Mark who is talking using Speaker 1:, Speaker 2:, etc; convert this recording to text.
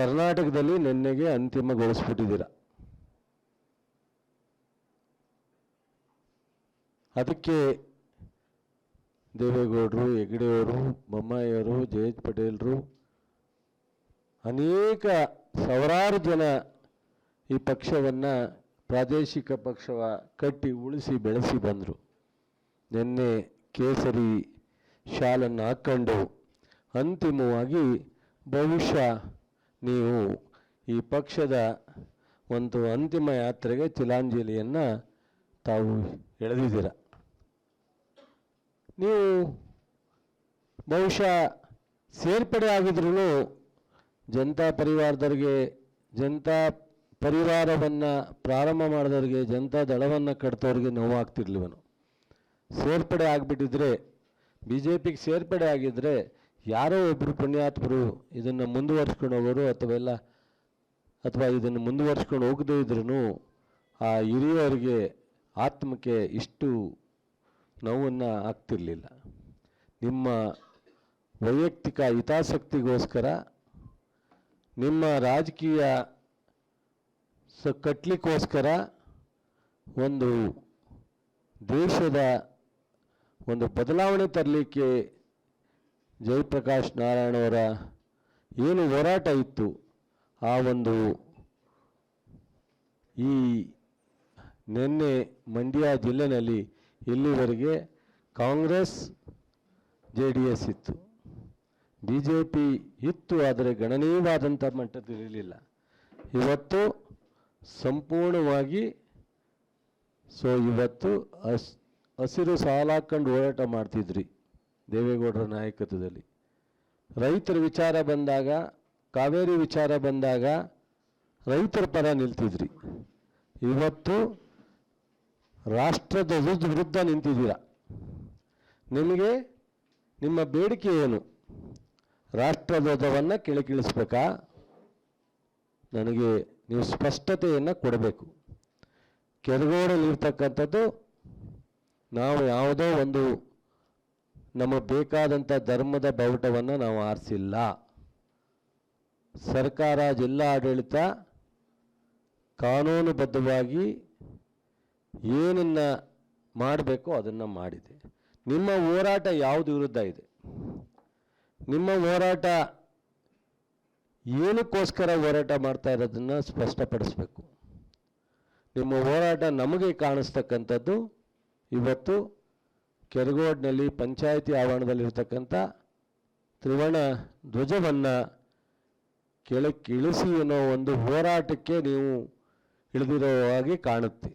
Speaker 1: ಕರ್ನಾಟಕದಲ್ಲಿ ನಿನ್ನೆಗೆ ಅಂತಿಮಗೊಳಿಸ್ಬಿಟ್ಟಿದ್ದೀರ. ಅದಕ್ಕೆ ದೇವೇಗೌಡರು, ಹೆಗಡೆಯವರು, ಬೊಮ್ಮಾಯಿಯವರು, ಜಯಂತ್ ಪಟೇಲ್ರು, ಅನೇಕ ಸಾವಿರಾರು ಜನ ಈ ಪಕ್ಷವನ್ನು ಪ್ರಾದೇಶಿಕ ಪಕ್ಷವ ಕಟ್ಟಿ ಉಳಿಸಿ ಬೆಳೆಸಿ ಬಂದರು. ನಿನ್ನೆ ಕೇಸರಿ ಶಾಲನ್ನು ಹಾಕ್ಕೊಂಡು ಅಂತಿಮವಾಗಿ ಬಹುಶಃ ನೀವು ಈ ಪಕ್ಷದ ಒಂದು ಅಂತಿಮ ಯಾತ್ರೆಗೆ ತಿಲಾಂಜಲಿಯನ್ನು ತಾವು ಎಳೆದಿದ್ದೀರ. ನೀವು ಬಹುಶಃ ಸೇರ್ಪಡೆ ಆಗಿದ್ರೂ ಜನತಾ ಪರಿವಾರದವ್ರಿಗೆ, ಜನತಾ ಪರಿವಾರವನ್ನು ಪ್ರಾರಂಭ ಮಾಡಿದವ್ರಿಗೆ, ಜನತಾ ದಳವನ್ನು ಕಟ್ತವ್ರಿಗೆ ನೋವಾಗ್ತಿರ್ಲಿವನು. ಸೇರ್ಪಡೆ ಆಗಿಬಿಟ್ಟಿದ್ರೆ, ಬಿ ಜೆ ಪಿಗೆ ಸೇರ್ಪಡೆ ಆಗಿದ್ದರೆ ಯಾರೋ ಒಬ್ಬರು ಪುಣ್ಯಾತ್ಮರು ಇದನ್ನು ಮುಂದುವರ್ಸ್ಕೊಂಡು ಹೋಗೋರು ಅಥವಾ ಇದನ್ನು ಮುಂದುವರ್ಸ್ಕೊಂಡು ಹೋಗದೇ ಇದ್ರೂ ಆ ಹಿರಿಯವರಿಗೆ ಆತ್ಮಕ್ಕೆ ಇಷ್ಟು ನೋವನ್ನು ಆಗ್ತಿರಲಿಲ್ಲ. ನಿಮ್ಮ ವೈಯಕ್ತಿಕ ಹಿತಾಸಕ್ತಿಗೋಸ್ಕರ, ನಿಮ್ಮ ರಾಜಕೀಯ ಕಟ್ಟಲಿಕ್ಕೋಸ್ಕರ ಒಂದು ದೇಶದ ಒಂದು ಬದಲಾವಣೆ ತರಲಿಕ್ಕೆ ಜಯಪ್ರಕಾಶ್ ನಾರಾಯಣವರ ಏನು ಹೋರಾಟ ಇತ್ತು, ಆ ಒಂದು ಈ ನಿನ್ನೆ ಮಂಡ್ಯ ಜಿಲ್ಲೆಯಲ್ಲಿ ಇಲ್ಲಿವರೆಗೆ ಕಾಂಗ್ರೆಸ್ JDS ಇತ್ತು, BJP ಇತ್ತು, ಆದರೆ ಗಣನೀಯವಾದಂಥ ಮಟ್ಟದಲ್ಲಿರಲಿಲ್ಲ. ಇವತ್ತು ಸಂಪೂರ್ಣವಾಗಿ ಇವತ್ತು ಹಸಿರು ಸಾಲಾಕೊಂಡು ಹೋರಾಟ ಮಾಡ್ತಿದ್ರಿ ದೇವೇಗೌಡರ ನಾಯಕತ್ವದಲ್ಲಿ. ರೈತರ ವಿಚಾರ ಬಂದಾಗ, ಕಾವೇರಿ ವಿಚಾರ ಬಂದಾಗ ರೈತರ ಪರ ನಿಲ್ತಿದ್ರಿ. ಇವತ್ತು ರಾಷ್ಟ್ರದ ವಿರುದ್ಧ ನಿಂತಿದ್ದೀರ. ನಿಮಗೆ ನಿಮ್ಮ ಬೇಡಿಕೆ ಏನು? ರಾಷ್ಟ್ರಧ್ವಜವನ್ನು ಕೆಳಗಿಳಿಸ್ಬೇಕಾ? ನನಗೆ ನೀವು ಸ್ಪಷ್ಟತೆಯನ್ನು ಕೊಡಬೇಕು. ಕೆರಗೋಡಲ್ಲಿರ್ತಕ್ಕಂಥದ್ದು ನಾವು ಯಾವುದೋ ಒಂದು ನಮಗೆ ಬೇಕಾದಂಥ ಧರ್ಮದ ಬಾವುಟವನ್ನು ನಾವು ಆರಿಸಿಲ್ಲ. ಸರ್ಕಾರ, ಜಿಲ್ಲಾ ಆಡಳಿತ ಕಾನೂನುಬದ್ಧವಾಗಿ ಏನನ್ನು ಮಾಡಬೇಕೋ ಅದನ್ನು ಮಾಡಿದೆ. ನಿಮ್ಮ ಹೋರಾಟ ಯಾವುದು ವಿರುದ್ಧ ಇದೆ? ನಿಮ್ಮ ಹೋರಾಟ ಏನಕ್ಕೋಸ್ಕರ ಹೋರಾಟ ಮಾಡ್ತಾ ಇರೋದನ್ನು ಸ್ಪಷ್ಟಪಡಿಸಬೇಕು. ನಿಮ್ಮ ಹೋರಾಟ ನಮಗೆ ಕಾಣಿಸ್ತಕ್ಕಂಥದ್ದು ಇವತ್ತು ಕೆರಗೋಡಿನಲ್ಲಿ ಪಂಚಾಯಿತಿ ಆವರಣದಲ್ಲಿರ್ತಕ್ಕಂಥ ತ್ರಿವರ್ಣ ಧ್ವಜವನ್ನು ಕೆಳಕ್ಕಿಳಿಸಿ ಅನ್ನೋ ಒಂದು ಹೋರಾಟಕ್ಕೆ ನೀವು ಇಳಿದಿರೋ ಹಾಗೆ ಕಾಣುತ್ತೆ.